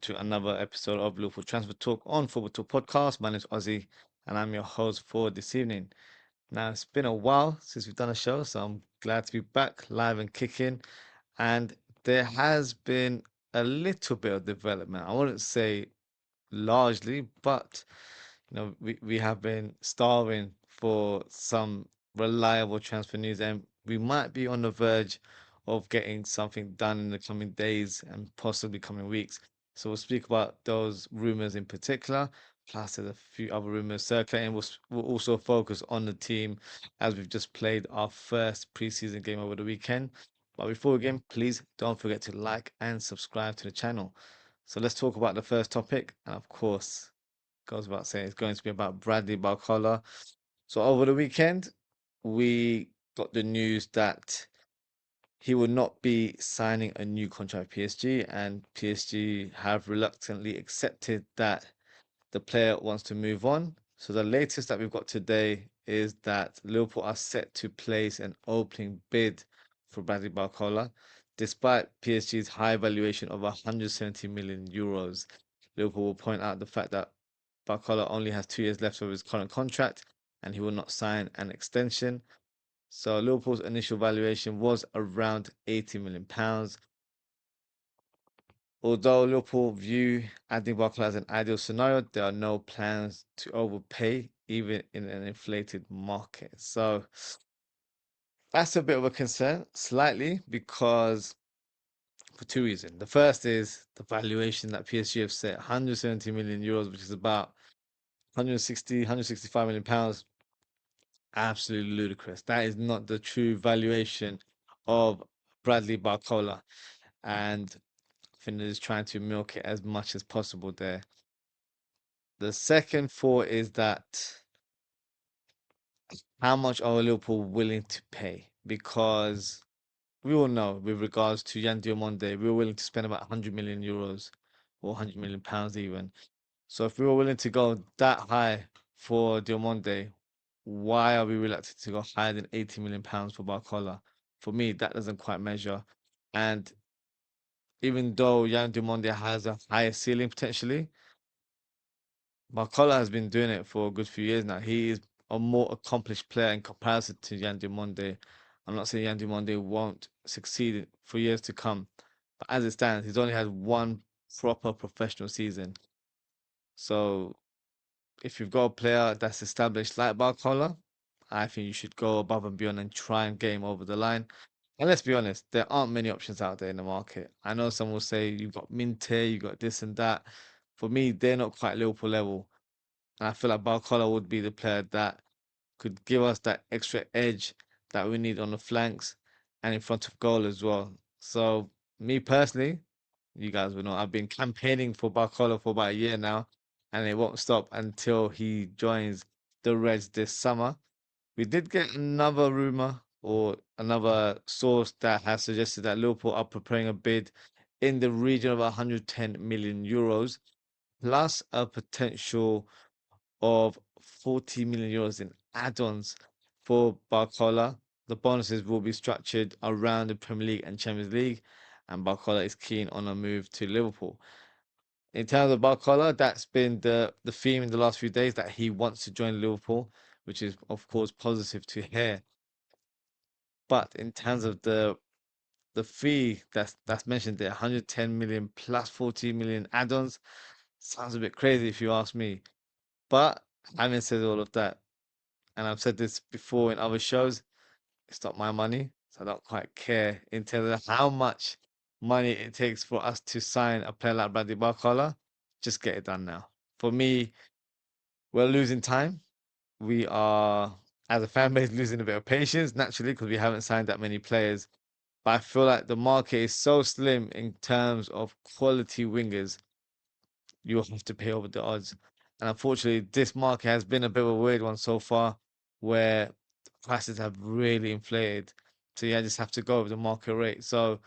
to another episode of Liverpool Transfer Talk on Football Talk Podcast. My name is Ozzy, and I'm your host for this evening. Now, it's been a while since we've done a show, so I'm glad to be back live and kicking. And there has been a little bit of development. I wouldn't say largely, but we have been starving for some reliable transfer news, and we might be on the verge of getting something done in the coming days and possibly coming weeks. So we'll speak about those rumors in particular, plus there's a few other rumors circulating. We'll also focus on the team as we've just played our first preseason game over the weekend. But before we begin, please don't forget to like and subscribe to the channel. So let's talk about the first topic, and of course, goes without saying, it's going to be about Bradley Barcola. So over the weekend, we got the news that he will not be signing a new contract with PSG, and PSG have reluctantly accepted that the player wants to move on. So the latest that we've got today is that Liverpool are set to place an opening bid for Bradley Barcola, despite PSG's high valuation of 170 million euros. Liverpool will point out the fact that Barcola only has 2 years left of his current contract and he will not sign an extension. So Liverpool's initial valuation was around £80 million. Although Liverpool view adding Barcola as an ideal scenario, there are no plans to overpay even in an inflated market. So that's a bit of a concern, slightly, because for two reasons. The first is the valuation that PSG have set, 170 million euros, which is about 160, 165 million pounds. Absolutely ludicrous. That is not the true valuation of Bradley Barcola. And I think they're just trying to milk it as much as possible there. The second thought is that how much are Liverpool willing to pay? Because we all know with regards to Yan Diomande, we were willing to spend about 100 million euros or 100 million pounds even. So if we were willing to go that high for Diomande, why are we reluctant to go higher than 80 million pounds for Barcola? For me, that doesn't quite measure. And even though Yan Diomande has a higher ceiling potentially, Barcola has been doing it for a good few years now. He is a more accomplished player in comparison to Yan Diomande. I'm not saying Yan Diomande won't succeed for years to come, but as it stands, he's only had one proper professional season. So if you've got a player that's established like Barcola, I think you should go above and beyond and try and get him over the line. And let's be honest, there aren't many options out there in the market. I know some will say you've got Minte, you've got this and that. For me, they're not quite Liverpool level. And I feel like Barcola would be the player that could give us that extra edge that we need on the flanks and in front of goal as well. So, me personally, you guys will know I've been campaigning for Barcola for about a year now, and it won't stop until he joins the Reds this summer. We did get another rumor or another source that has suggested that Liverpool are preparing a bid in the region of 110 million euros, plus a potential of 40 million euros in add-ons for Barcola. The bonuses will be structured around the Premier League and Champions League, and Barcola is keen on a move to Liverpool. In terms of Barcola, that's been the theme in the last few days that he wants to join Liverpool, which is of course positive to hear. But in terms of the fee that's mentioned there, 110 million plus 40 million add-ons, sounds a bit crazy if you ask me. But having said all of that, and I've said this before in other shows, it's not my money, so I don't quite care in terms of how much money it takes for us to sign a player like Bradley Barcola. Just get it done now. For me, we're losing time. We are, as a fan base, losing a bit of patience naturally because we haven't signed that many players. But I feel like the market is so slim in terms of quality wingers, you'll have to pay over the odds. And unfortunately, this market has been a bit of a weird one so far, where prices have really inflated. So yeah, I just have to go with the market rate. So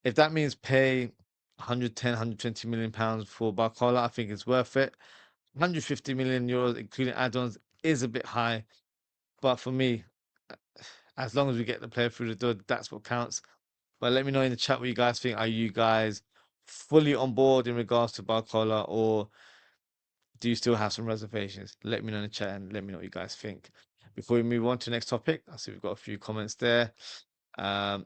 if that means pay 110, 120 million pounds for Barcola, I think it's worth it. 150 million euros, including add-ons, is a bit high. But for me, as long as we get the player through the door, that's what counts. But let me know in the chat what you guys think. Are you guys fully on board in regards to Barcola, or do you still have some reservations? Let me know in the chat and let me know what you guys think. Before we move on to the next topic, I see we've got a few comments there. Um,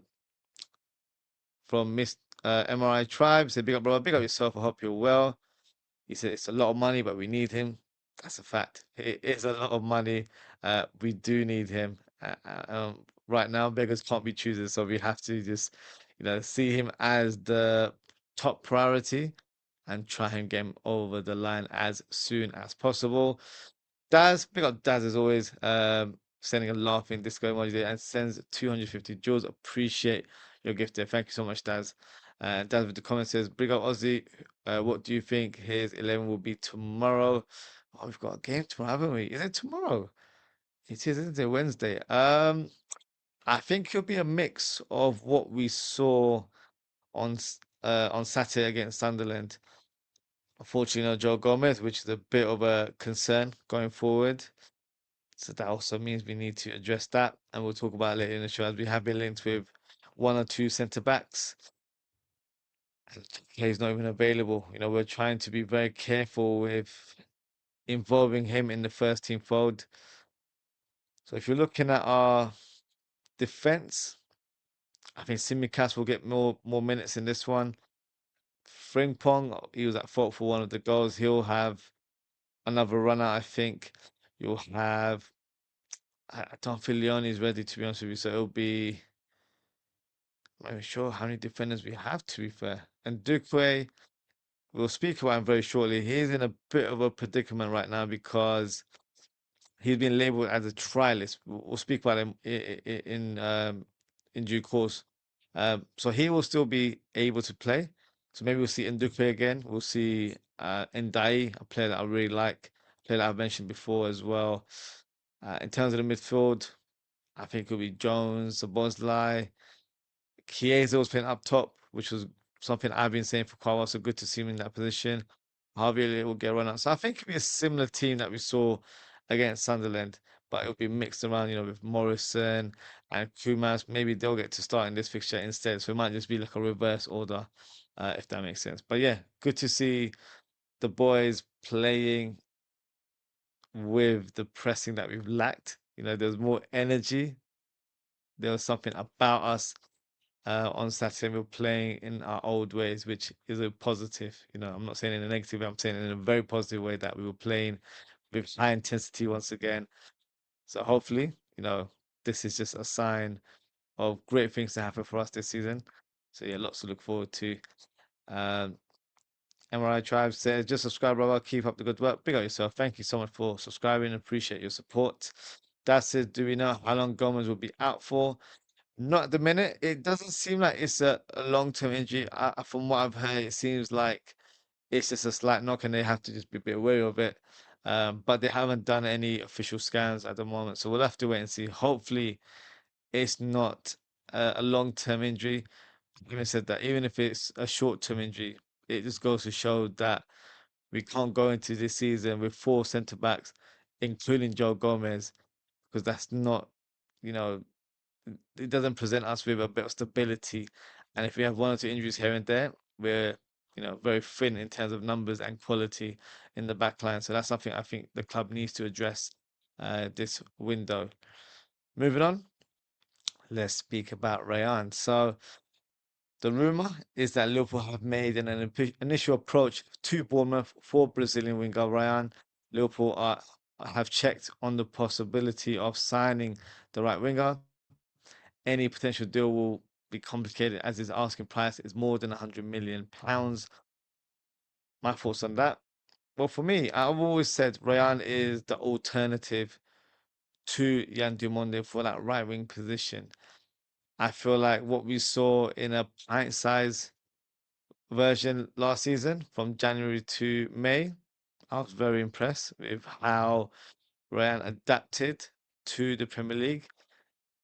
from Miss MRI Tribe, said, "Big up, brother. Big up yourself. I hope you're well." He said, "It's a lot of money, but we need him." That's a fact. It is a lot of money. We do need him. Right now, beggars can't be choosers, so we have to just, see him as the top priority and try and get him over the line as soon as possible. Daz, big up Daz as always. Sending a laughing disco emoji there and sends 250 joules. Appreciate your gift there. Thank you so much, Daz. Daz with the comment says, "Big up Aussie. What do you think his 11 will be tomorrow?" Oh, we've got a game tomorrow, haven't we? Is it tomorrow? It is, isn't it? Wednesday. I think it'll be a mix of what we saw on Saturday against Sunderland. Unfortunately, no Joe Gomez, which is a bit of a concern going forward. So that also means we need to address that, and we'll talk about it later in the show as we have been linked with one or two centre backs. And he's not even available. We're trying to be very careful with involving him in the first team fold. So if you're looking at our defense, I think Simicast will get more minutes in this one. Frimpong, he was at fault for one of the goals. He'll have another runner, I think. You'll have. I don't feel Leone is ready, to be honest with you. So it'll be. I'm not even sure how many defenders we have, to be fair. And Dukwe, we'll speak about him very shortly. He's in a bit of a predicament right now because he's been labeled as a trialist. We'll speak about him in due course. So he will still be able to play. So maybe we'll see Ndukwe again. We'll see Ndai, a player that I really like, a player that I've mentioned before as well. In terms of the midfield, I think it'll be Jones, Szoboszlai. Chiesa was playing up top, which was something I've been saying for quite a while. So good to see him in that position. Harvey will get run out. So I think it'll be a similar team that we saw against Sunderland, but it'll be mixed around, with Morrison and Kumas. Maybe they'll get to start in this fixture instead. So it might just be like a reverse order, if that makes sense. But yeah, good to see the boys playing with the pressing that we've lacked. There's more energy. There was something about us on Saturday. We were playing in our old ways, which is a positive. I'm not saying in a negative way, I'm saying in a very positive way that we were playing with high intensity once again. So hopefully, this is just a sign of great things to happen for us this season. So yeah, lots to look forward to. Um, MRI Tribe says, "Just subscribe, brother. Keep up the good work. Big up yourself. Thank you so much for subscribing. Appreciate your support." That says, "Do we know how long Gomez will be out for?" Not at the minute. It doesn't seem like it's a long-term injury. From what I've heard, it seems like it's just a slight knock and they have to just be a bit wary of it. But they haven't done any official scans at the moment. So we'll have to wait and see. Hopefully, it's not a long-term injury. Even said that, even if it's a short-term injury, it just goes to show that we can't go into this season with four centre backs, including Joe Gomez, because that's not, you know, it doesn't present us with a bit of stability. And if we have one or two injuries here and there, we're very thin in terms of numbers and quality in the back line. So that's something I think the club needs to address this window. Moving on, let's speak about Rayan. So the rumor is that Liverpool have made an initial approach to Bournemouth for Brazilian winger Rayan. Liverpool have checked on the possibility of signing the right winger. Any potential deal will be complicated as his asking price is more than £100 million. My thoughts on that? Well, for me, I've always said Rayan is the alternative to Yan Dumonde for that right wing position. I feel like what we saw in a pint size version last season from January to May, I was very impressed with how Rayan adapted to the Premier League.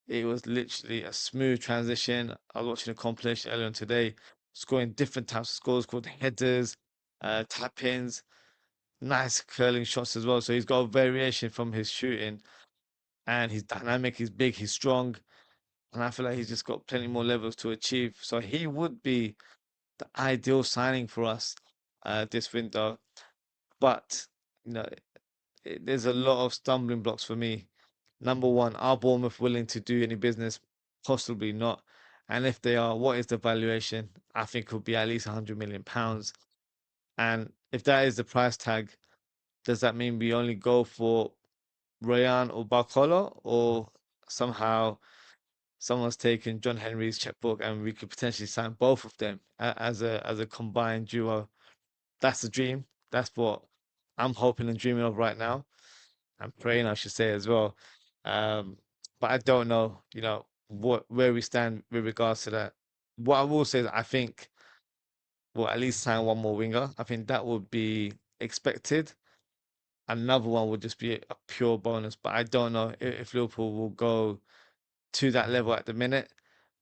It was literally a smooth transition. I was watching a compilation earlier on today, scoring different types of scores called headers, tap-ins, nice curling shots as well. So he's got a variation from his shooting, and he's dynamic, he's big, he's strong, and I feel like he's just got plenty more levels to achieve. So he would be the ideal signing for us this window. But you know, there's a lot of stumbling blocks for me. Number one, are Bournemouth willing to do any business? Possibly not. And if they are, what is the valuation? I think it would be at least £100 million. And if that is the price tag, does that mean we only go for Rayan or Barcola, or somehow someone's taken John Henry's checkbook and we could potentially sign both of them as a combined duo? That's the dream. That's what I'm hoping and dreaming of right now. I'm praying, I should say as well. Um, but I don't know, what where we stand with regards to that. What I will say is I think we'll at least sign one more winger. I think that would be expected. Another one would just be a pure bonus. But I don't know if Liverpool will go to that level at the minute.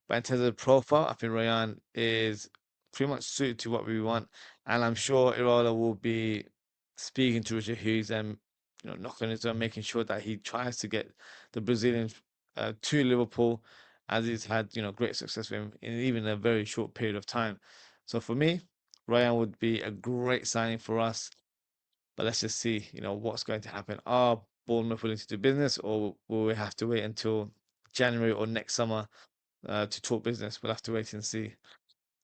But in terms of profile, I think Rayan is pretty much suited to what we want. And I'm sure Irola will be speaking to Richard Hughes and knocking on his door, making sure that he tries to get the Brazilians to Liverpool, as he's had great success with him in even a very short period of time. So for me, Ryan would be a great signing for us. But let's just see, what's going to happen. Are Bournemouth willing to do business, or will we have to wait until January or next summer to talk business? We'll have to wait and see.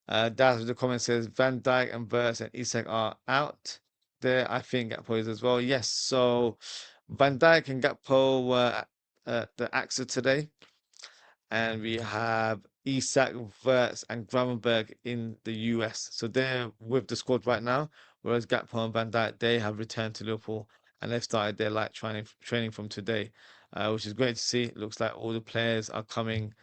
Daz with the comment says Van Dijk and Verts and Isak are out. There, I think Gakpo is as well. Yes, so Van Dijk and Gakpo were at the AXA today, and we have Isak, Verts, and Gravenberg in the US. So they're with the squad right now, whereas Gakpo and Van Dijk, they have returned to Liverpool and they've started their light training from today, which is great to see. It looks like all the players are coming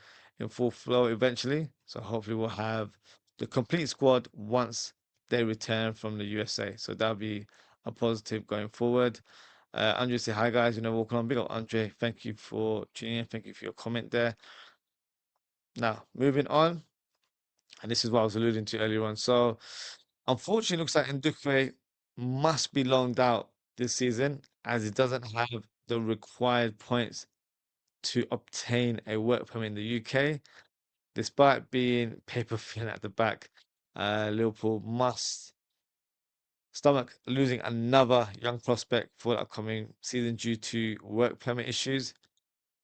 in full flow eventually. So hopefully we'll have the complete squad once they return from the USA. So that'll be a positive going forward. Andre say hi guys, welcome on. Big up Andre. Thank you for tuning in. Thank you for your comment there. Now, moving on, and this is what I was alluding to earlier on. So, unfortunately, it looks like Ndukwe must be loaned out this season as he doesn't have the required points to obtain a work permit in the UK. Despite being paper thin at the back, Liverpool must stomach losing another young prospect for the upcoming season due to work permit issues.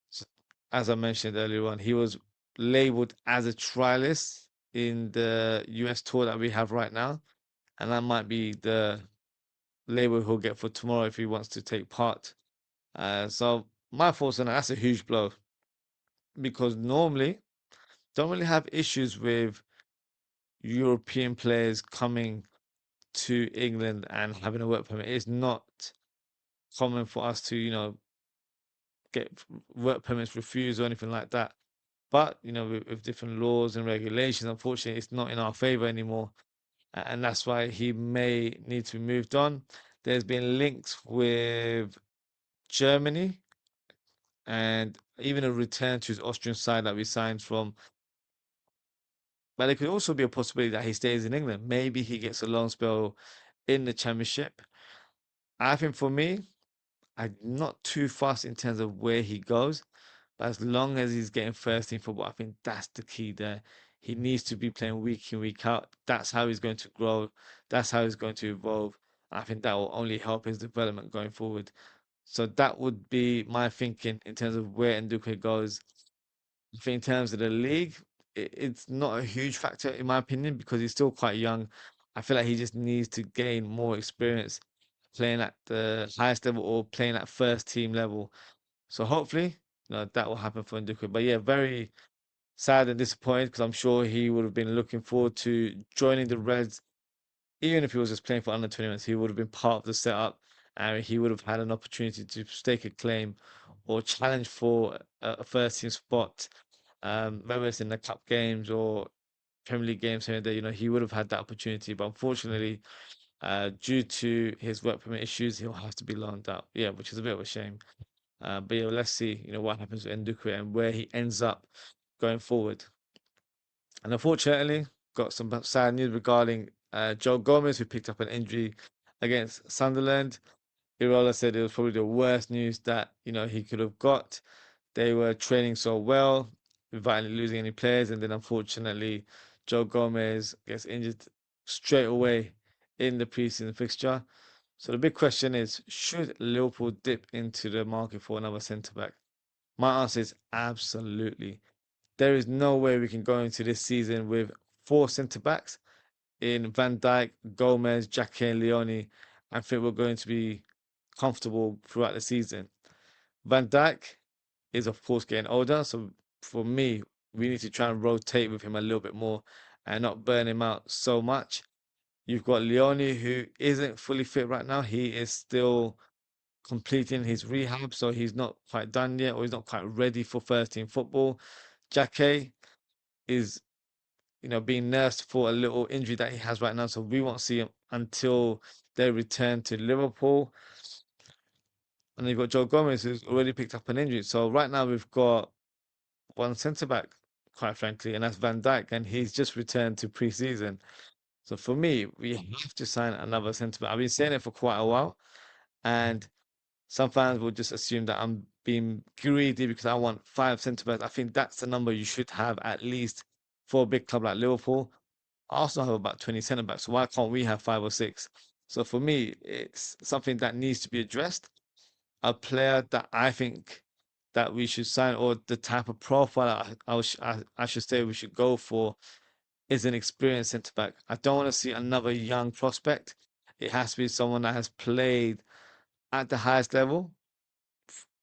So, as I mentioned earlier on, he was labeled as a trialist in the US tour that we have right now, and that might be the label he'll get for tomorrow if he wants to take part. So my thoughts on that's a huge blow because normally don't really have issues with European players coming to England and having a work permit. It's not common for us to, get work permits refused or anything like that. But with different laws and regulations, unfortunately, it's not in our favor anymore, and that's why he may need to be moved on. There's been links with Germany and even a return to his Austrian side that we signed from. But it could also be a possibility that he stays in England. Maybe he gets a long spell in the Championship. I think for me, I'm not too fast in terms of where he goes. But as long as he's getting first team football, I think that's the key there. He needs to be playing week in, week out. That's how he's going to grow. That's how he's going to evolve. I think that will only help his development going forward. So that would be my thinking in terms of where Nduke goes. I think in terms of the league, it's not a huge factor in my opinion because he's still quite young. I feel like he just needs to gain more experience playing at the highest level or playing at first team level. So hopefully, that will happen for Nduku. But yeah, very sad and disappointed because I'm sure he would have been looking forward to joining the Reds, even if he was just playing for under 21s. He would have been part of the setup, and he would have had an opportunity to stake a claim or challenge for a first team spot, whether it's in the cup games or Premier League games here and there. He would have had that opportunity, but unfortunately, due to his work permit issues, he'll have to be loaned out. Yeah, which is a bit of a shame. But yeah, let's see, what happens with Nduku and where he ends up going forward. And unfortunately, got some sad news regarding Joe Gomez, who picked up an injury against Sunderland. Irola said it was probably the worst news that he could have got. They were training so well without losing any players, and then unfortunately, Joe Gomez gets injured straight away in the preseason fixture. So the big question is, should Liverpool dip into the market for another centre back? My answer is absolutely. There is no way we can go into this season with four centre backs in Van Dijk, Gomez, Jackie, and Leone. I think we're going to be comfortable throughout the season. Van Dijk is, of course, getting older. So for me, we need to try and rotate with him a little bit more and not burn him out so much. You've got Leone, who isn't fully fit right now. He is still completing his rehab, so he's not quite done yet, or he's not quite ready for first team football. Jackie is, being nursed for a little injury that he has right now, so we won't see him until they return to Liverpool. And you've got Joe Gomez, who's already picked up an injury. So right now we've got one centre back, quite frankly, and that's Van Dijk, and he's just returned to pre-season. So for me, we have to sign another centre back. I've been saying it for quite a while, and some fans will just assume that I'm being greedy because I want five centre backs. I think that's the number you should have at least for a big club like Liverpool. Arsenal have about 20 centre backs, so why can't we have five or six? So for me, it's something that needs to be addressed. A player that I think that we should sign, or the type of profile I should say we should go for, is an experienced centre back. I don't want to see another young prospect. It has to be someone that has played at the highest level,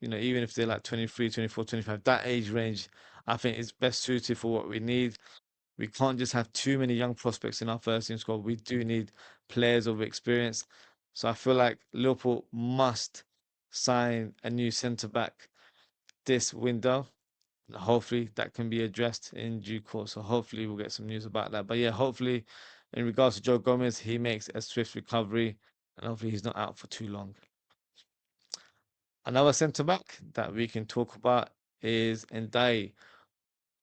even if they're like 23, 24, 25, that age range, I think is best suited for what we need. We can't just have too many young prospects in our first team squad. We do need players of experience. So I feel like Liverpool must sign a new centre back this window. Hopefully that can be addressed in due course. So hopefully we'll get some news about that. But yeah, hopefully in regards to Joe Gomez, he makes a swift recovery and hopefully he's not out for too long. Another centre back that we can talk about is Ndai,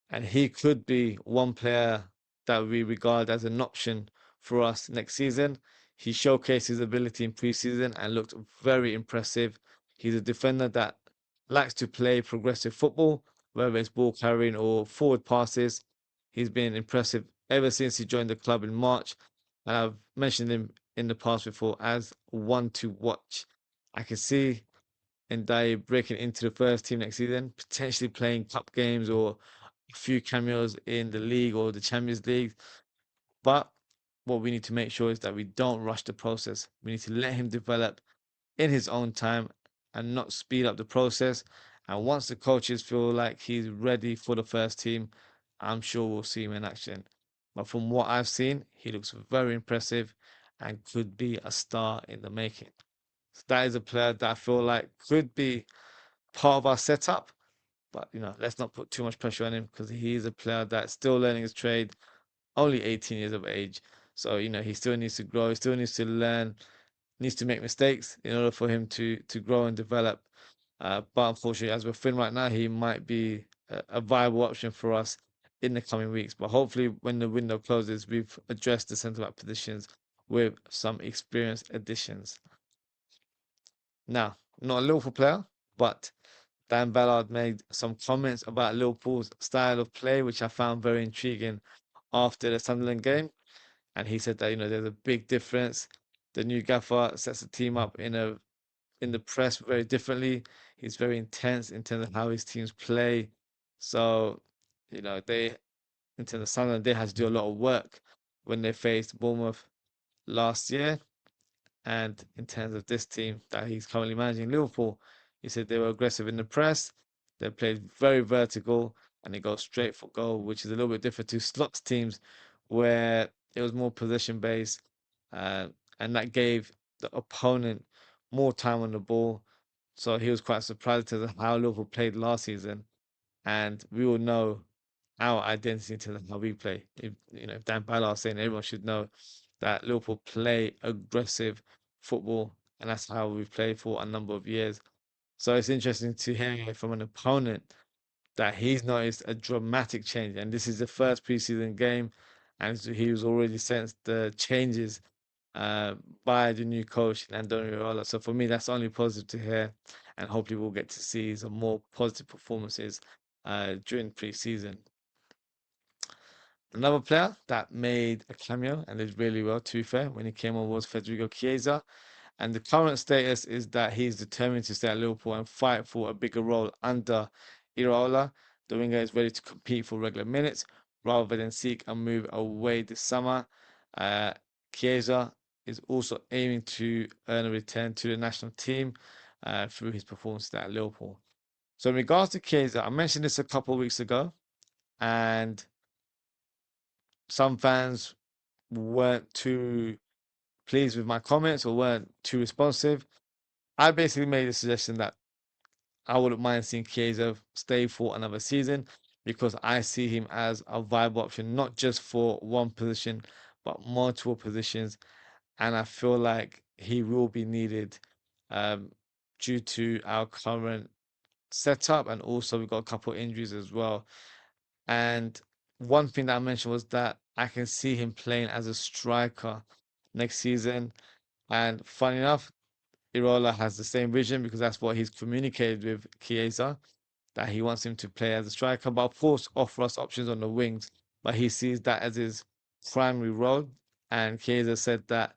and he could be one player that we regard as an option for us next season. He showcased his ability in preseason and looked very impressive. He's a defender that likes to play progressive football, whether it's ball carrying or forward passes. He's been impressive ever since he joined the club in March, and I've mentioned him in the past before as one to watch. I can see Ndai breaking into the first team next season, potentially playing cup games or a few cameos in the league or the Champions League. But what we need to make sure is that we don't rush the process. We need to let him develop in his own time and not speed up the process. And once the coaches feel like he's ready for the first team, I'm sure we'll see him in action. But from what I've seen, he looks very impressive and could be a star in the making. So that is a player that I feel like could be part of our setup. But let's not put too much pressure on him because he is a player that's still learning his trade, only 18 years of age. So he still needs to grow, he still needs to learn, needs to make mistakes in order for him to grow and develop. But unfortunately, as we're feeling right now, he might be a viable option for us in the coming weeks. But hopefully, when the window closes, we've addressed the centre back positions with some experienced additions. Now, not a Liverpool player, but Dan Ballard made some comments about Liverpool's style of play, which I found very intriguing after the Sunderland game. And he said that there's a big difference. The new gaffer sets the team up in the press very differently. He's very intense in terms of how his teams play. So they in terms of Sunderland, they had to do a lot of work when they faced Bournemouth last year. And in terms of this team that he's currently managing, Liverpool, he said they were aggressive in the press. They played very vertical and they go straight for goal, which is a little bit different to Slot's teams where it was more possession based. Uh, and that gave the opponent more time on the ball. So he was quite surprised to how Liverpool played last season. And we all know our identity in terms of how we play. If Dan Ballard saying everyone should know that Liverpool play aggressive football, and that's how we've played for a number of years. So it's interesting to hear from an opponent that he's noticed a dramatic change, and this is the first preseason game, and so he was already sensed the changes by the new coach Andoni Iraola. So for me, that's only positive to hear, and hopefully we'll get to see some more positive performances during preseason. Another player that made a cameo and did really well, to be fair, when he came on was Federico Chiesa. And the current status is that he's determined to stay at Liverpool and fight for a bigger role under Iraola. The winger is ready to compete for regular minutes rather than seek a move away this summer. Uh, Chiesa is also aiming to earn a return to the national team through his performance at Liverpool. So, in regards to Chiesa, I mentioned this a couple of weeks ago, and some fans weren't too pleased with my comments or weren't too responsive. I basically made a suggestion that I wouldn't mind seeing Chiesa stay for another season because I see him as a viable option, not just for one position, but multiple positions. And I feel like he will be needed um, due to our current setup. And also, we've got a couple of injuries as well. And one thing that I mentioned was that I can see him playing as a striker next season. And funny enough, Irola has the same vision because that's what he's communicated with Chiesa, that he wants him to play as a striker, but of course offer us options on the wings. But he sees that as his primary role. And Chiesa said that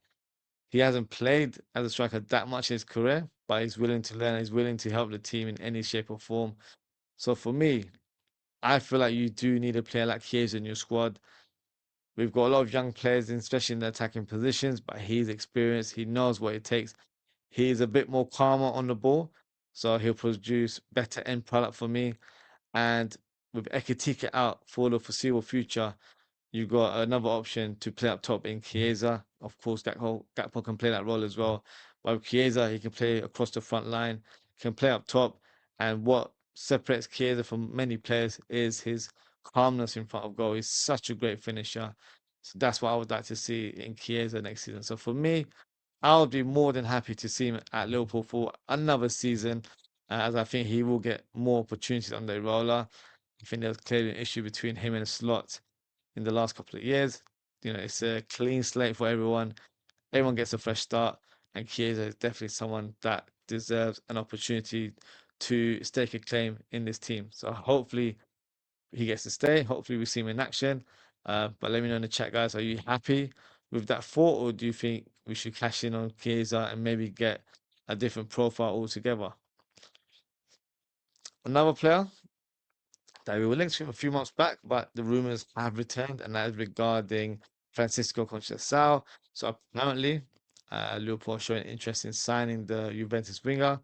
he hasn't played as a striker that much in his career, but he's willing to learn, he's willing to help the team in any shape or form. So for me, I feel like you do need a player like Chiesa in your squad. We've got a lot of young players, especially in the attacking positions, but he's experienced, he knows what it takes. He's a bit more calmer on the ball, so he'll produce better end product for me. And with Ekitike out for the foreseeable future, you've got another option to play up top in Chiesa. Of course, Gakpo can play that role as well. But with Chiesa, he can play across the front line, can play up top. And what separates Chiesa from many players is his calmness in front of goal. He's such a great finisher. So that's what I would like to see in Chiesa next season. So for me, I would be more than happy to see him at Liverpool for another season, as I think he will get more opportunities under Irola. I think there was clearly an issue between him and Slot in the last couple of years. You know, it's a clean slate for everyone. Everyone gets a fresh start, and Chiesa is definitely someone that deserves an opportunity to stake a claim in this team. So hopefully he gets to stay. Hopefully we see him in action. But let me know in the chat, guys. Are you happy with that thought, or do you think we should cash in on Chiesa and maybe get a different profile altogether? Another player that we were linked to a few months back, but the rumors have returned, and that is regarding Francisco Conceição. So apparently, Liverpool are showing interest in signing the Juventus winger.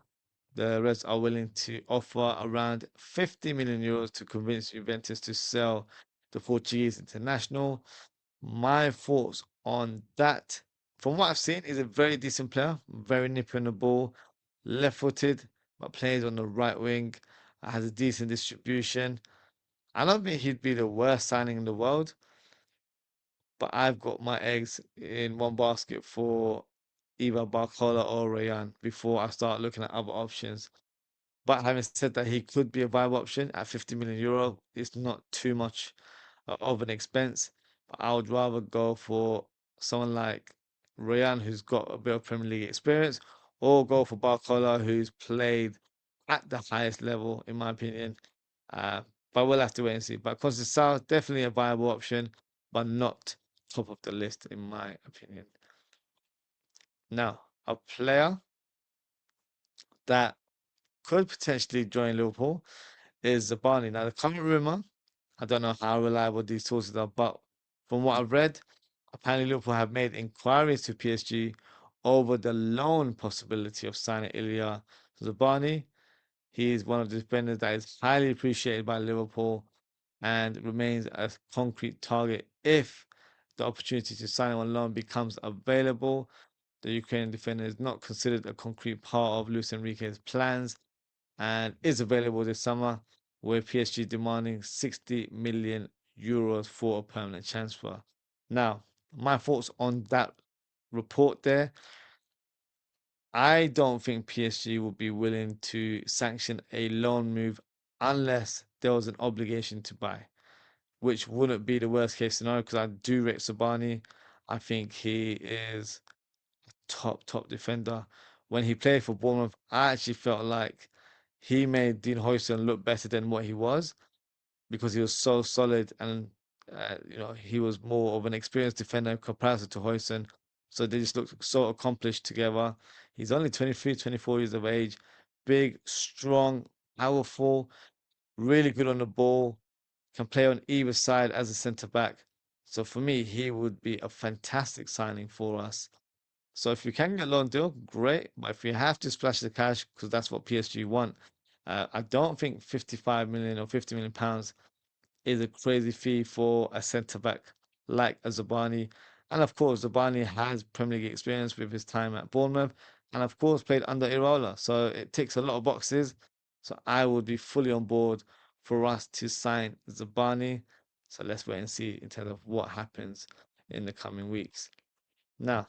The Reds are willing to offer around 50 million euros to convince Juventus to sell the Portuguese international. My thoughts on that, from what I've seen, is a very decent player, very nippy on the ball, left footed, but plays on the right wing, has a decent distribution. I don't think he'd be the worst signing in the world, but I've got my eggs in one basket for either Barcola or Rayan before I start looking at other options. But having said that, he could be a viable option at 50 million euro. It's not too much of an expense. But I would rather go for someone like Rayan, who's got a bit of Premier League experience, or go for Barcola, who's played at the highest level, in my opinion. Uh, but we'll have to wait and see. But Conceição, definitely a viable option, but not top of the list, in my opinion. Now, a player that could potentially join Liverpool is Zabani. Now, the current rumor, I don't know how reliable these sources are, but from what I've read, apparently Liverpool have made inquiries to PSG over the loan possibility of signing Ilya Zabani. He is one of the defenders that is highly appreciated by Liverpool and remains a concrete target if the opportunity to sign him on loan becomes available. The Ukrainian defender is not considered a concrete part of Luis Enrique's plans and is available this summer, with PSG demanding 60 million euros for a permanent transfer. Now, my thoughts on that report there. I don't think PSG will be willing to sanction a loan move unless there was an obligation to buy, which wouldn't be the worst case scenario because I do rate Sabani. I think he is top defender. When he played for Bournemouth, I actually felt like he made Dean Huijsen look better than what he was because he was so solid and he was more of an experienced defender in comparison to Hoyson. So they just looked so accomplished together. He's only 23, 24 years of age. Big, strong, powerful, really good on the ball, can play on either side as a centre back. So for me, he would be a fantastic signing for us. So if you can get a loan deal, great. But if you have to splash the cash, because that's what PSG want, I don't think 55 million or 50 million pounds is a crazy fee for a centre back like a Zabani. And of course, Zabani has Premier League experience with his time at Bournemouth, and of course played under Irola. So it ticks a lot of boxes. So I would be fully on board for us to sign Zabani. So let's wait and see in terms of what happens in the coming weeks. Now,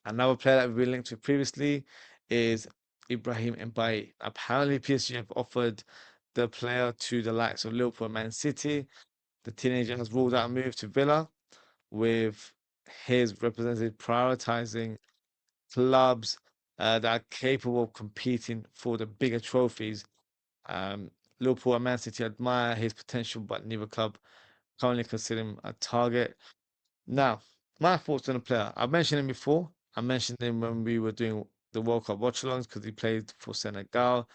another player that we've been linked to previously is Ibrahim Mbaye. Apparently, PSG have offered the player to the likes of Liverpool and Man City. The teenager has ruled out a move to Villa, with his representative prioritizing clubs that are capable of competing for the bigger trophies. Um, Liverpool and Man City admire his potential, but neither club currently consider him a target. Now, my thoughts on the player. I've mentioned him before. I mentioned him when we were doing the World Cup watch-alongs because he played for Senegal,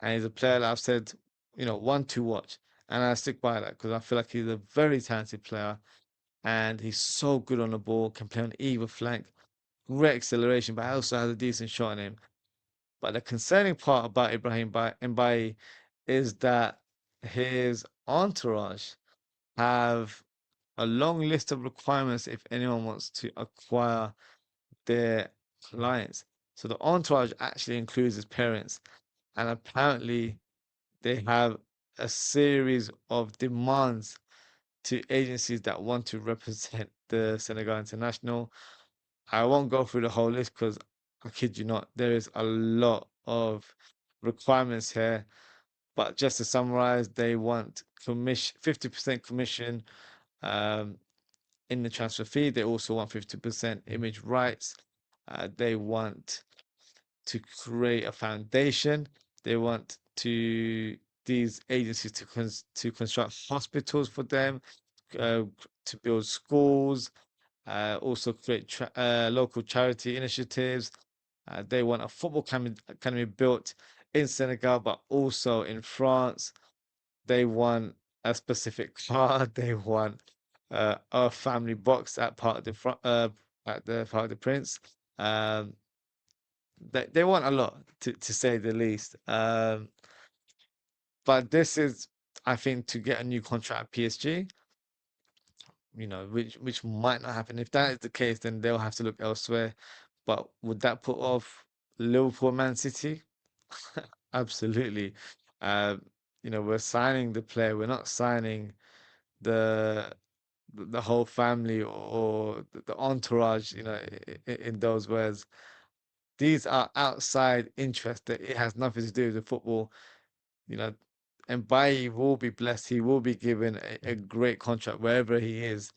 and he's a player that I've said, one to watch, and I stick by that because I feel like he's a very talented player, and he's so good on the ball, can play on either flank, great acceleration, but also has a decent shot on him. But the concerning part about Ibrahim Mbaye is that his entourage have a long list of requirements if anyone wants to acquire their clients. So the entourage actually includes his parents, and apparently they have a series of demands to agencies that want to represent the Senegal international. I won't go through the whole list because I kid you not, there is a lot of requirements here. But just to summarize, they want 50% commission um, in the transfer fee. They also want 50% image rights. They want to create a foundation. They want these agencies to construct hospitals for them, to build schools, also create local charity initiatives. They want a football academy built in Senegal, but also in France. They want a specific car. They want a family box at part of the front, at the Parc of the Prince. Um, they want a lot to say the least. But this is, I think, to get a new contract at PSG, which might not happen. If that is the case, then they'll have to look elsewhere. But would that put off Liverpool, Man City? Absolutely. Um, we're signing the player. We're not signing the the whole family or the entourage. In those words, these are outside interests that it has nothing to do with the football. you know, and Bailly will be blessed. He will be given a great contract wherever he is.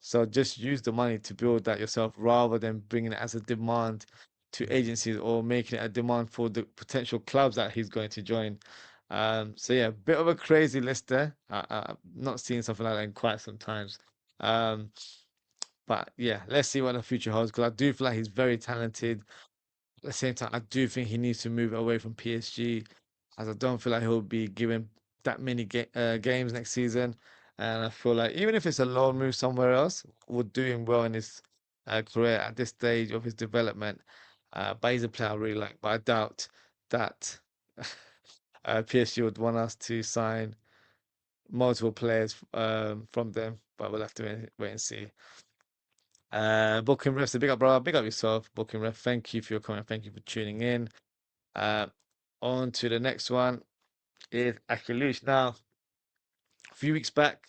So just use the money to build that yourself rather than bringing it as a demand to agencies or making it a demand for the potential clubs that he's going to join. So yeah, bit of a crazy list there. I've not seen something like that in quite some times. Um, but yeah, let's see what the future holds because I do feel like he's very talented. At the same time, I do think he needs to move away from PSG, as I don't feel like he'll be given that many games next season. And I feel like even if it's a loan move somewhere else, would do him well in his career at this stage of his development. But he's a player I really like. But I doubt that PSG would want us to sign multiple players from them. But we'll have to wait and see. Booking refs, a big up, brother. Big up yourself, booking ref. Thank you for your comment. Thank you for tuning in. Uh, on to the next one is Akilush. Now, a few weeks back,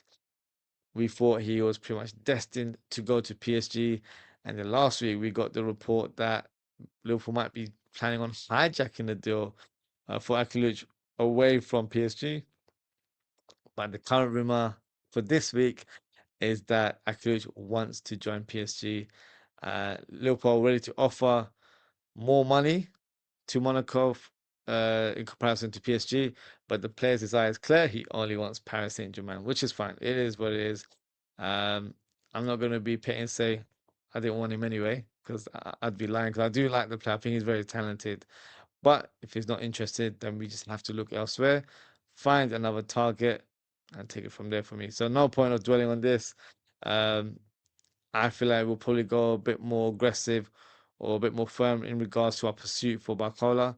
we thought he was pretty much destined to go to PSG. And then last week, we got the report that Liverpool might be planning on hijacking the deal for Akilush away from PSG. But the current rumor for this week is that Akilush wants to join PSG. Liverpool are ready to offer more money to Monaco in comparison to PSG, but the player's desire is clear. He only wants Paris Saint-Germain, which is fine. It is what it is. Um, I'm not going to be petty and say I didn't want him anyway because I'd be lying. Because I do like the player. I think he's very talented. But if he's not interested, then we just have to look elsewhere, find another target, and take it from there for me. So no point of dwelling on this. Um, I feel like we'll probably go a bit more aggressive or a bit more firm in regards to our pursuit for Barcola.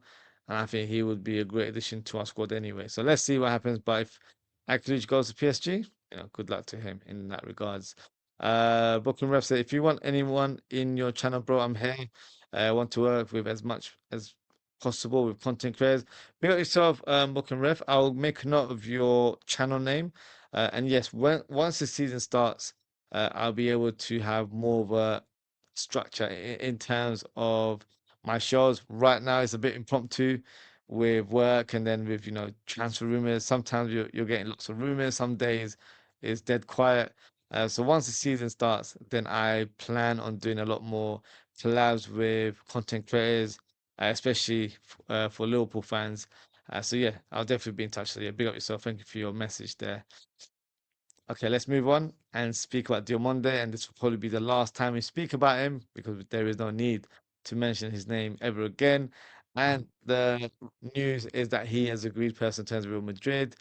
And I think he would be a great addition to our squad anyway. So let's see what happens. But if Akilic goes to PSG, good luck to him in that regards. Brooklyn Ref said, if you want anyone in your channel, bro, I'm here. I want to work with as much as possible with content creators. Pick up yourself, Brooklyn Ref. I'll make a note of your channel name. And yes, once the season starts, I'll be able to have more of a structure in terms of my shows. Right now, it's a bit impromptu with work and then with transfer rumors. Sometimes you're getting lots of rumors. Some days it's dead quiet. So once the season starts, then I plan on doing a lot more collabs with content creators, especially for Liverpool fans. So yeah, I'll definitely be in touch. So yeah, big up yourself. Thank you for your message there. Okay, let's move on and speak about Diomande, and this will probably be the last time we speak about him because there is no need to mention his name ever again. And the news is that he has agreed personal terms with Real Madrid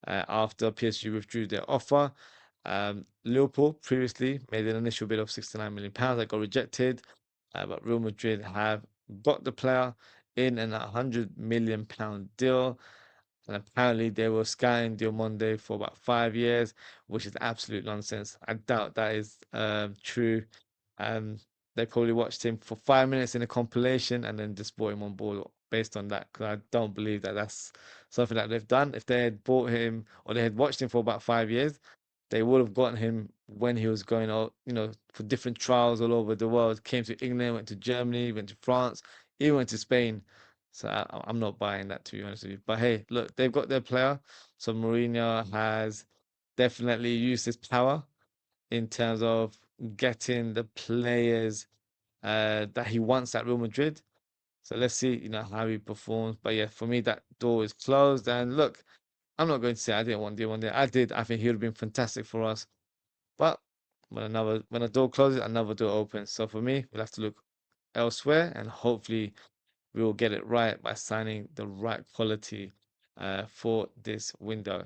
after PSG withdrew their offer. Liverpool previously made an initial bid of £69 million that got rejected, but Real Madrid have got the player in an £100 million deal. And apparently they were scouting Diomande for about 5 years, which is absolute nonsense. I doubt that is true. Um, they probably watched him for 5 minutes in a compilation and then just brought him on board based on that. Because I don't believe that that's something that they've done. If they had bought him or they had watched him for about 5 years, they would have gotten him when he was going out, for different trials all over the world. Came to England, went to Germany, went to France, even went to Spain. So I'm not buying that, to be honest with you. But hey, look, they've got their player. So Mourinho has definitely used his power in terms of getting the players that he wants at Real Madrid. So let's see, how he performs. But yeah, for me, that door is closed. And look, I'm not going to say I didn't want Dion there. I did. I think he would have been fantastic for us. But when a door closes, another door opens. So for me, we'll have to look elsewhere, and hopefully we will get it right by signing the right quality for this window.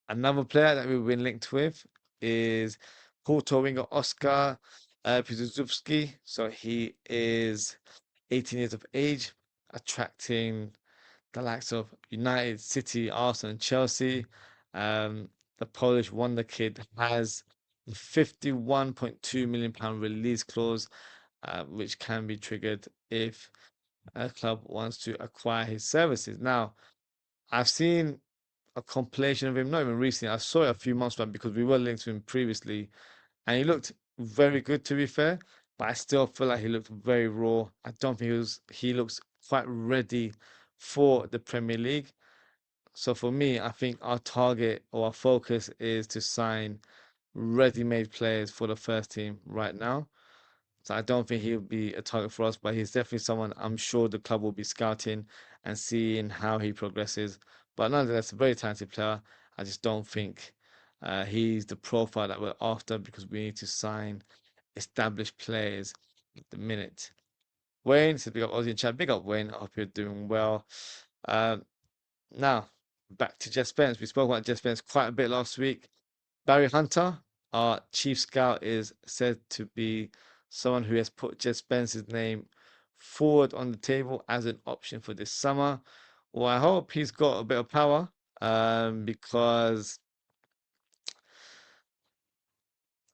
Another player that we've been linked with is Porto winger Oscar Piłsudski. So he is 18 years of age, attracting the likes of United, City, Arsenal, and Chelsea. The Polish wonder kid has a £51.2 million release clause, which can be triggered if a club wants to acquire his services. Now, I've seen a compilation of him, not even recently. I saw it a few months back because we were linked to him previously, and he looked very good to be fair. But I still feel like he looked very raw. I don't think he looks quite ready for the Premier League. So for me, I think our target or our focus is to sign ready-made players for the first team right now. So I don't think he'll be a target for us, but he's definitely someone I'm sure the club will be scouting and seeing how he progresses. But nonetheless, a very talented player. I just don't think he's the profile that we're after because we need to sign established players at the minute. Wayne says, big up Aussie and chat. Big up Wayne. I hope you're doing well. Um, Now, back to Jess Spence. We spoke about Jess Spence quite a bit last week. Barry Hunter, our chief scout, is said to be someone who has put Jed Spence's name forward on the table as an option for this summer. Well, I hope he's got a bit of power because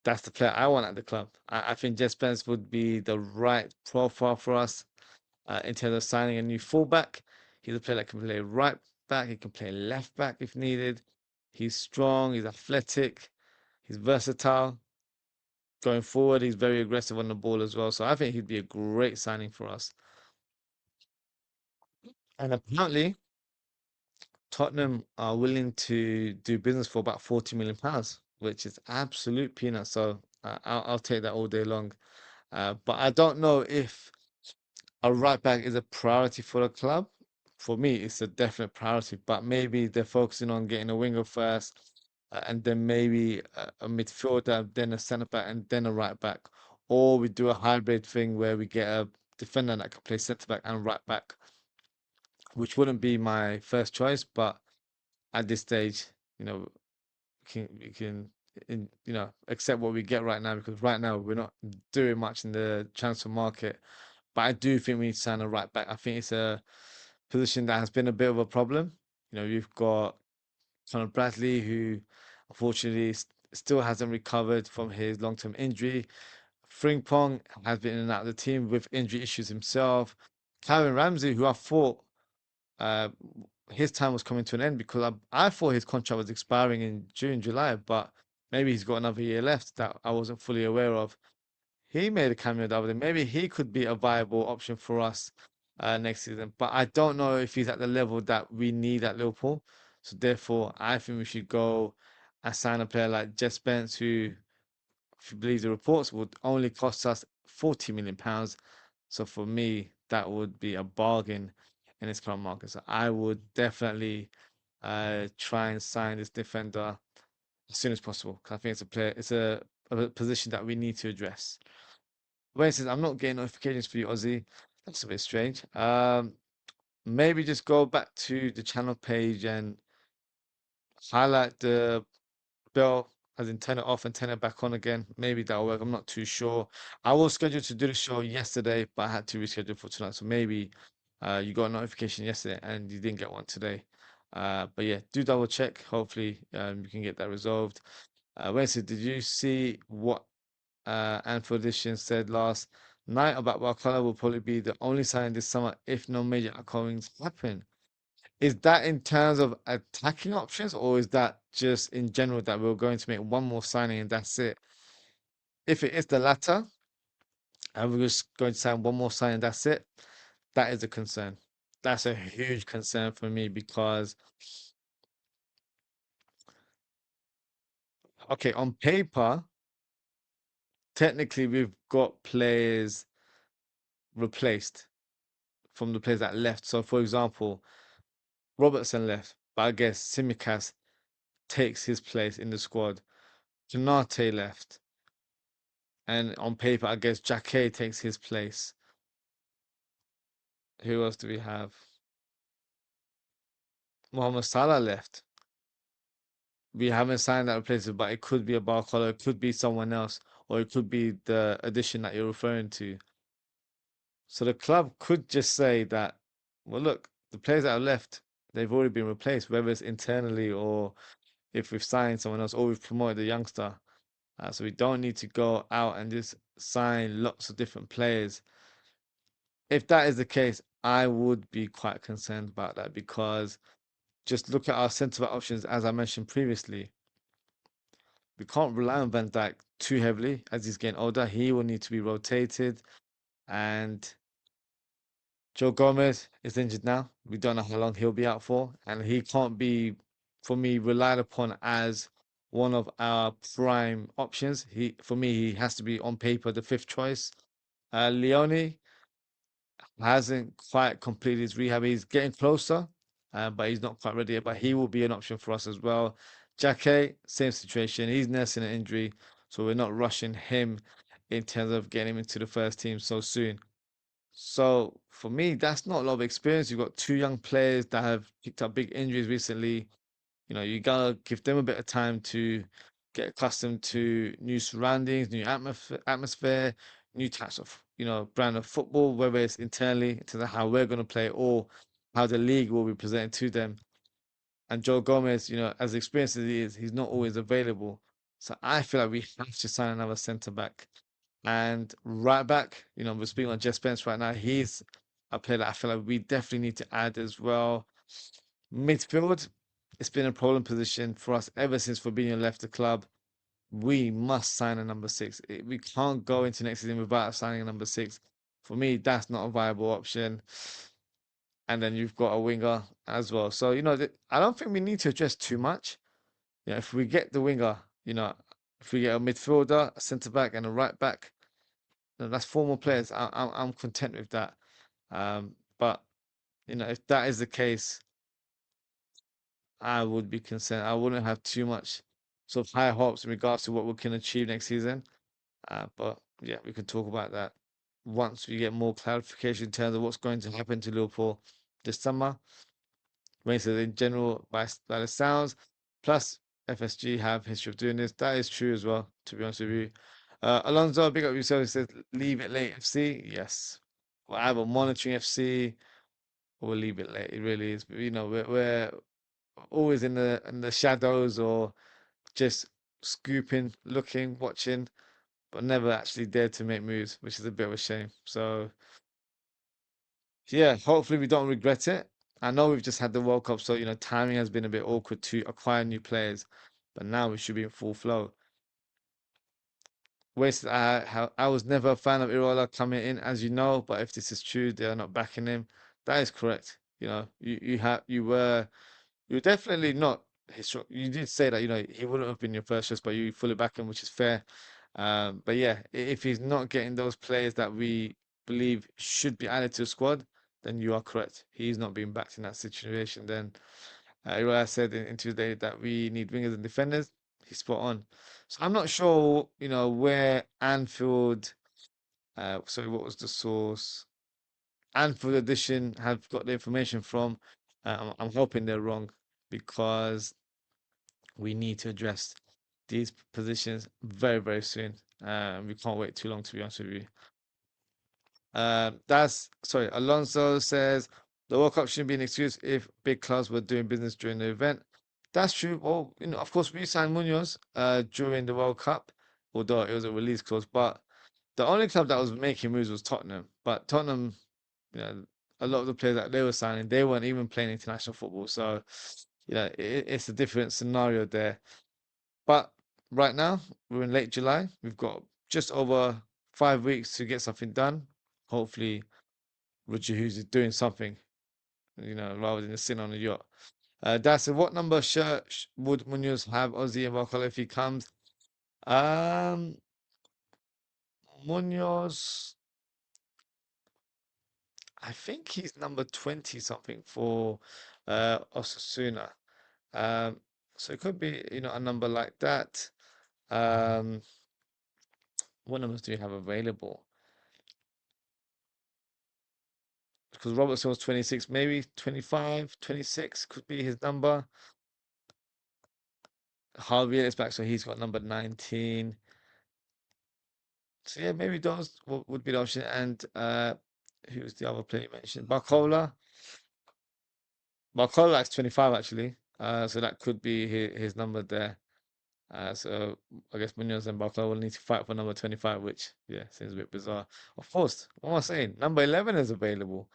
that's the player I want at the club. I think Jed Spence would be the right profile for us in terms of signing a new fullback. He's a player that can play right back, he can play left back if needed. He's strong, he's athletic, he's versatile. Going forward, he's very aggressive on the ball as well. So I think he'd be a great signing for us. And apparently, Tottenham are willing to do business for about £40 million, which is absolute peanuts. So I'll take that all day long. But I don't know if a right back is a priority for the club. for me, it's a definite priority. But maybe they're focusing on getting a winger first, and then maybe a midfielder, then a centre back, and then a right back. Or we do a hybrid thing where we get a defender that can play centre back and right back, which wouldn't be my first choice. But at this stage, you know, we can accept what we get right now because right now we're not doing much in the transfer market. But I do think we need to sign a right back. I think it's a position that has been a bit of a problem. You've got kind of Bradley, who unfortunately still hasn't recovered from his long-term injury. Frimpong has been in and out of the team with injury issues himself. Karen Ramsey, who I thought uh, his time was coming to an end because I thought his contract was expiring in June, July, but maybe he's got another year left that I wasn't fully aware of. He made a cameo the other day. Maybe he could be a viable option for us next season. But I don't know if he's at the level that we need at Liverpool. So therefore, I think we should go and sign a player like Jess Spence, who, if you believe the reports, would only cost us £40 million. So for me, that would be a bargain in this current market. So I would definitely try and sign this defender as soon as possible because I think it's a position that we need to address. Wait, it says I'm not getting notifications for you, Ozzy. That's a bit strange. Maybe just go back to the channel page and highlight the bell, as in turn it off and turn it back on again. Maybe that'll work. I'm not too sure. I was scheduled to do the show yesterday, but I had to reschedule for tonight. So maybe you got a notification yesterday and you didn't get one today. But yeah, do double check. Hopefully, you can get that resolved. Wednesday, did you see what Anfield Edition said last night about Barcola will probably be the only signing this summer if no major outgoings happen? Is that in terms of attacking options, or is that just in general that we're going to make one more signing and that's it? If it is the latter, and we're just going to sign one more signing, that's it, that is a concern. That's a huge concern for me because, okay, on paper, technically we've got players replaced from the players that left. So, for example, Robertson left, but I guess Simicast takes his place in the squad. Janate left, and on paper, I guess Jake takes his place. Who else do we have? Mohamed Salah left. We haven't signed that replacement, but it could be a Barcola, it could be someone else, or it could be the addition that you're referring to. So the club could just say that, well, look, the players that are left, they've already been replaced, whether it's internally or if we've signed someone else or we've promoted the youngster. So we don't need to go out and just sign lots of different players. If that is the case, I would be quite concerned about that because just look at our centre back options, as I mentioned previously. We can't rely on Van Dijk too heavily as he's getting older. He will need to be rotated. And Joe Gomez is injured now. We don't know how long he'll be out for. And he can't be, for me, relied upon as one of our prime options. For me, he has to be on paper the fifth choice. Leone hasn't quite completed his rehab. He's getting closer, but he's not quite ready yet. But he will be an option for us as well. Jake, same situation. He's nursing an injury, so we're not rushing him in terms of getting him into the first team so soon. So for me, that's not a lot of experience. You've got two young players that have picked up big injuries recently. You gotta give them a bit of time to get accustomed to new surroundings, new atmosphere, new types of, brand of football, whether it's internally in terms of how we're gonna play or how the league will be presented to them. And Joe Gomez, as experienced as he is, he's not always available. So I feel like we have to sign another centre back. And right back, we're speaking on Jess Spence right now. He's a player that I feel like we definitely need to add as well. Midfield, it's been a problem position for us ever since Fabinho left the club. We must sign a number six. We can't go into next season without signing a number six. For me, that's not a viable option. And then you've got a winger as well. So, I don't think we need to address too much. If we get the winger, if we get a midfielder, a centre back, and a right back, that's four more players. I'm content with that. But if that is the case, I would be concerned. I wouldn't have too much sort of high hopes in regards to what we can achieve next season. But yeah, we can talk about that once we get more clarification in terms of what's going to happen to Liverpool this summer. When he says in general, by the sounds, plus FSG have history of doing this. That is true as well, to be honest with you. Alonso, big up yourself. He says, leave it late, FC. Yes. We're either monitoring FC or leave it late. It really is. We're always in the shadows or just scooping, looking, watching, but never actually dared to make moves, which is a bit of a shame. So yeah, hopefully we don't regret it. I know we've just had the World Cup, so timing has been a bit awkward to acquire new players, but now we should be in full flow. I was never a fan of Irola coming in, as you know, but if this is true, they are not backing him. That is correct. You were definitely not his. You did say that he wouldn't have been your first choice, but you fully back him, which is fair. But yeah, if he's not getting those players that we believe should be added to the squad, then you are correct. He's not being backed in that situation. Then I said in Tuesday that we need wingers and defenders. He's spot on. So I'm not sure, where Anfield. Sorry, what was the source? Anfield Edition have got the information from. I'm hoping they're wrong because we need to address these positions very, very soon. We can't wait too long, to be honest with you. That's sorry. Alonso says the World Cup shouldn't be an excuse if big clubs were doing business during the event. That's true. Well, of course, we signed Munoz during the World Cup, although it was a release clause. But the only club that was making moves was Tottenham. But Tottenham, you know, a lot of the players that they were signing, they weren't even playing international football. So, it's a different scenario there. But right now, we're in late July. We've got just over 5 weeks to get something done. Hopefully, Roger Hughes is doing something, rather than just sitting on a yacht. That's it. What number shirt would Munoz have Ozzy and Barcola if he comes? Um, Munoz, I think he's number 20 something for Osasuna. Um, so it could be, a number like that. Um, what numbers do you have available? Because Robertson was 26, maybe 25, 26 could be his number. Harvey is back, so he's got number 19. So yeah, maybe those would be the option. And who's the other player you mentioned? Barcola. Barcola likes 25 actually. So that could be his number there. So I guess Munoz and Barcola will need to fight for number 25, which yeah, seems a bit bizarre. Of course, what am I saying? Number 11 is available.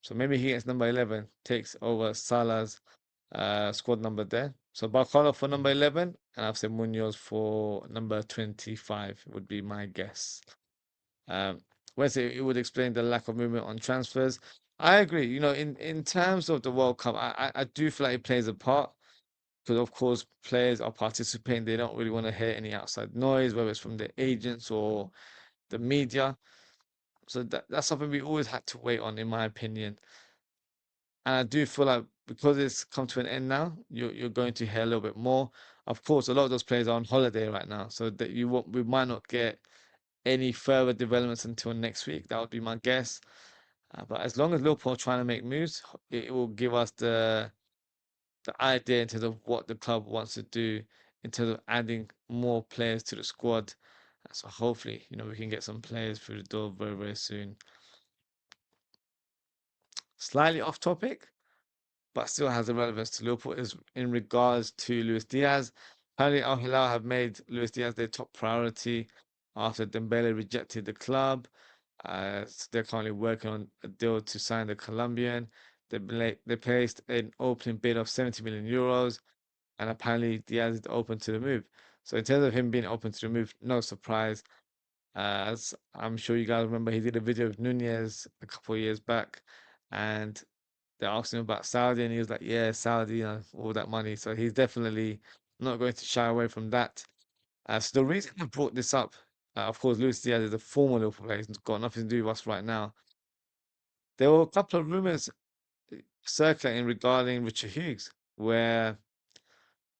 So maybe he gets number 11, takes over Salah's squad number there. So Barcola for number 11, and I've said Munoz for number 25 would be my guess. Wednesday, it would explain the lack of movement on transfers. I agree. In terms of the World Cup, I do feel like it plays a part because, of course, players are participating. They don't really want to hear any outside noise, whether it's from the agents or the media. So that's something we always had to wait on, in my opinion. And I do feel like because it's come to an end now, you're going to hear a little bit more. Of course, a lot of those players are on holiday right now, so that we might not get any further developments until next week. That would be my guess. But as long as Liverpool are trying to make moves, it will give us the idea in terms of what the club wants to do in terms of adding more players to the squad. So hopefully, we can get some players through the door very, very soon. Slightly off topic, but still has a relevance to Liverpool is in regards to Luis Diaz. Apparently, Al Hilal have made Luis Diaz their top priority after Dembele rejected the club. So they're currently working on a deal to sign the Colombian. They placed an opening bid of 70 million euros, and apparently Diaz is open to the move. So in terms of him being open to the move, no surprise. As I'm sure you guys remember, he did a video with Nunez a couple of years back, and they asked him about Saudi, and he was like, "Yeah, Saudi, all that money." So he's definitely not going to shy away from that. So the reason I brought this up, of course, Luis Diaz is a former Liverpool player. He's got nothing to do with us right now. There were a couple of rumors circulating regarding Richard Hughes, where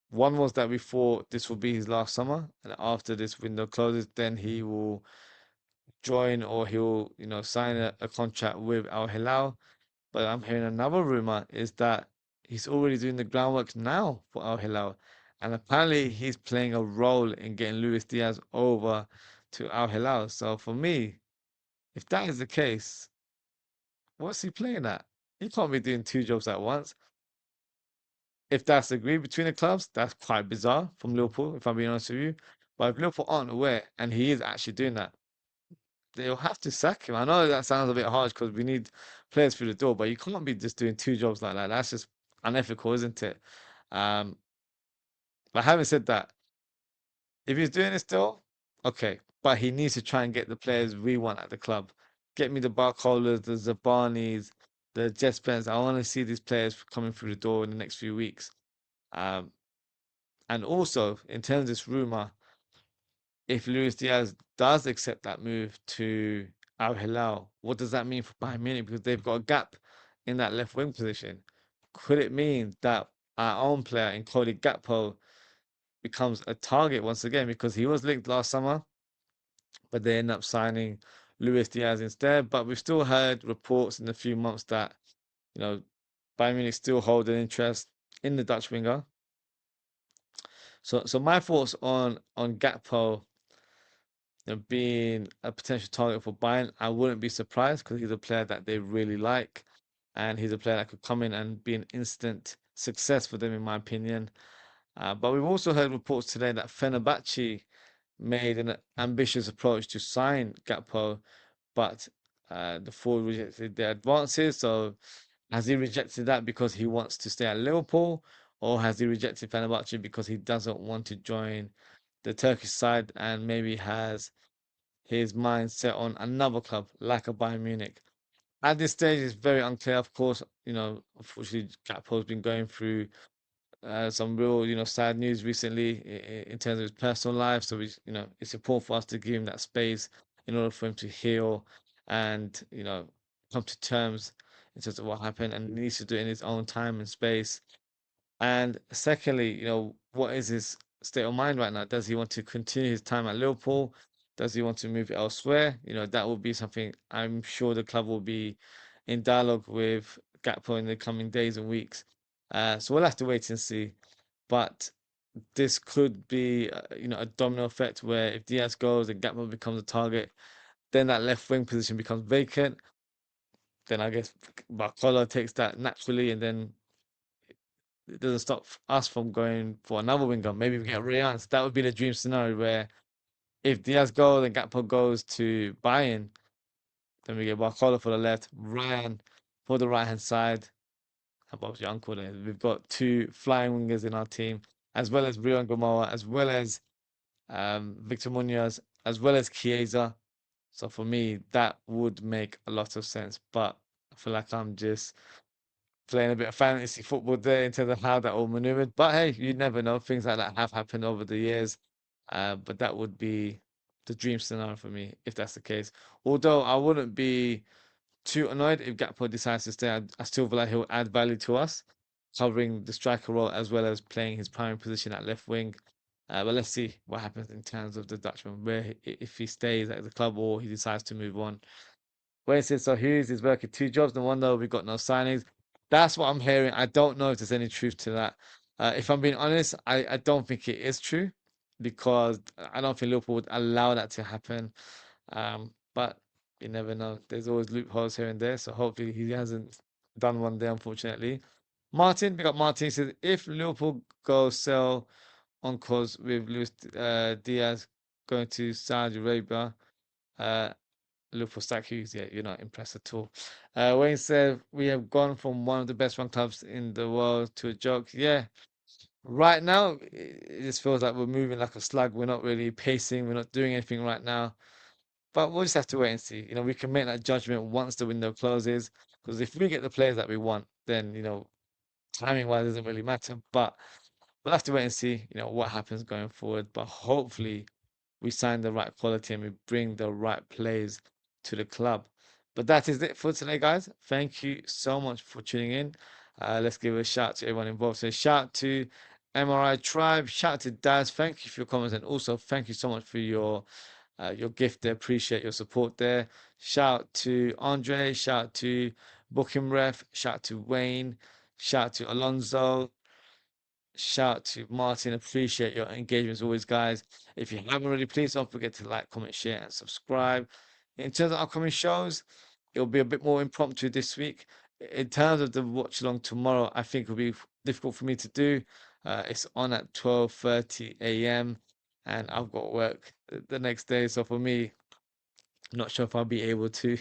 one was that we thought this will be his last summer, and after this window closes, then he will join or he'll, sign a contract with Al Hilal. But I'm hearing another rumor is that he's already doing the groundwork now for Al Hilal, and apparently he's playing a role in getting Luis Diaz over to Al Hilal. So for me, if that is the case, what's he playing at? He can't be doing two jobs at once. If that's agreed between the clubs, that's quite bizarre from Liverpool, if I'm being honest with you. But if Liverpool aren't aware and he is actually doing that, they'll have to sack him. I know that sounds a bit harsh because we need players through the door, but you can't be just doing two jobs like that. That's just unethical, isn't it? Um, but having said that, if he's doing it still, okay. But he needs to try and get the players we want at the club. Get me the Barcolas, the Zabanis, the Jespens. I want to see these players coming through the door in the next few weeks. Um, and also, in terms of this rumor, if Luis Diaz does accept that move to Al Hilal, what does that mean for Bayern Munich? Because they've got a gap in that left wing position. Could it mean that our own player in Cody Gakpo becomes a target once again? Because he was linked last summer, but they end up signing Luis Diaz instead. But we've still heard reports in a few months that, you know, Bayern Munich still hold an interest in the Dutch winger. So my thoughts on Gakpo, being a potential target for Bayern, I wouldn't be surprised because he's a player that they really like, and he's a player that could come in and be an instant success for them, in my opinion. But we've also heard reports today that Fenerbahce made an ambitious approach to sign Gakpo, but the forward rejected their advances. So has he rejected that because he wants to stay at Liverpool, or has he rejected Fenerbahce because he doesn't want to join the Turkish side and maybe has his mind set on another club like a Bayern Munich? At this stage, it's very unclear. Of course, unfortunately, Gakpo's been going through some real, sad news recently in terms of his personal life. So it's important for us to give him that space in order for him to heal and, come to terms in terms of what happened, and he needs to do it in his own time and space. And secondly, what is his state of mind right now? Does he want to continue his time at Liverpool? Does he want to move elsewhere? That will be something I'm sure the club will be in dialogue with Gakpo in the coming days and weeks. So we'll have to wait and see. But this could be, a domino effect where if Diaz goes and Gakpo becomes a target, then that left wing position becomes vacant. Then I guess Barcola takes that naturally, and then it doesn't stop us from going for another winger. Maybe we get Rayan. So that would be the dream scenario where if Diaz goes and Gakpo goes to Bayern, then we get Barcola for the left, Ryan for the right hand side. How about your uncle there? We've got two flying wingers in our team, as well as Rio and Gamoa, as well as Victor Munoz, as well as Chiesa. So for me, that would make a lot of sense. But I feel like I'm just playing a bit of fantasy football there in terms of how that all maneuvered. But hey, you never know. Things like that have happened over the years. But that would be the dream scenario for me if that's the case. Although I wouldn't be too annoyed if Gakpo decides to stay. I still feel like he'll add value to us, covering the striker role as well as playing his primary position at left wing. But let's see what happens in terms of the Dutchman, if he stays at the club or he decides to move on. Wayne says, so Hughes is working two jobs. No wonder we've got no signings. That's what I'm hearing. I don't know if there's any truth to that. If I'm being honest, I don't think it is true because I don't think Liverpool would allow that to happen. But you never know. There's always loopholes here and there. So hopefully he hasn't done one there, unfortunately. Martin, we got Martin. He says, if Liverpool go sell on cause with Luis Diaz going to Saudi Arabia, uh, look for Stack Hughes. Yeah, you're not impressed at all. Wayne said we have gone from one of the best run clubs in the world to a joke. Yeah, right now it just feels like we're moving like a slug. We're not really pacing. We're not doing anything right now. But we'll just have to wait and see. We can make that judgment once the window closes. Because if we get the players that we want, then timing wise doesn't really matter. But we'll have to wait and see. What happens going forward. But hopefully we sign the right quality and we bring the right players to the club. But that is it for today, guys. Thank you so much for tuning in. Let's give a shout to everyone involved. So shout to MRI Tribe, shout to Daz. Thank you for your comments, and also thank you so much for your gift there. Appreciate your support there. Shout to Andre, shout to Booking Ref, shout to Wayne, shout to Alonso, shout to Martin. Appreciate your engagement as always, guys. If you haven't already, please don't forget to like, comment, share, and subscribe. In terms of upcoming shows, it'll be a bit more impromptu this week. In terms of the watch along tomorrow, I think it'll be difficult for me to do. It's on at 12:30 a.m. and I've got work the next day. So for me, not sure if I'll be able to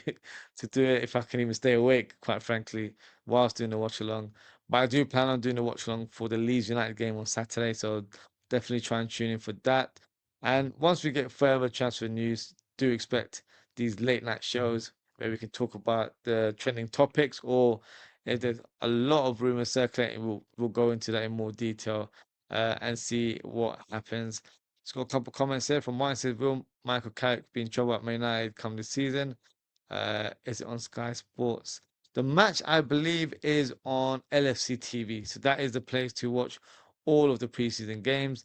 to do it, if I can even stay awake, quite frankly, whilst doing the watch along. But I do plan on doing the watch along for the Leeds United game on Saturday, so definitely try and tune in for that. And once we get further transfer news, do expect these late night shows where we can talk about the trending topics, or if there's a lot of rumors circulating, we'll go into that in more detail and see what happens. Just got a couple of comments here from mine. Says, will Michael Carrick be in trouble at Man United come this season? Is it on Sky Sports? The match, I believe, is on LFC TV. So that is the place to watch all of the preseason games.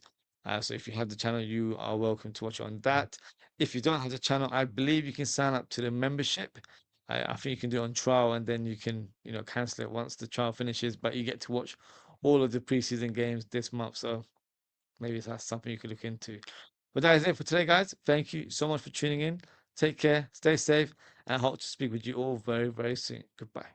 So if you have the channel, you are welcome to watch on that. If you don't have the channel, I believe you can sign up to the membership. I think you can do it on trial, and then you can, cancel it once the trial finishes. But you get to watch all of the preseason games this month. So maybe that's something you could look into. But that is it for today, guys. Thank you so much for tuning in. Take care, stay safe, and I hope to speak with you all very, very soon. Goodbye.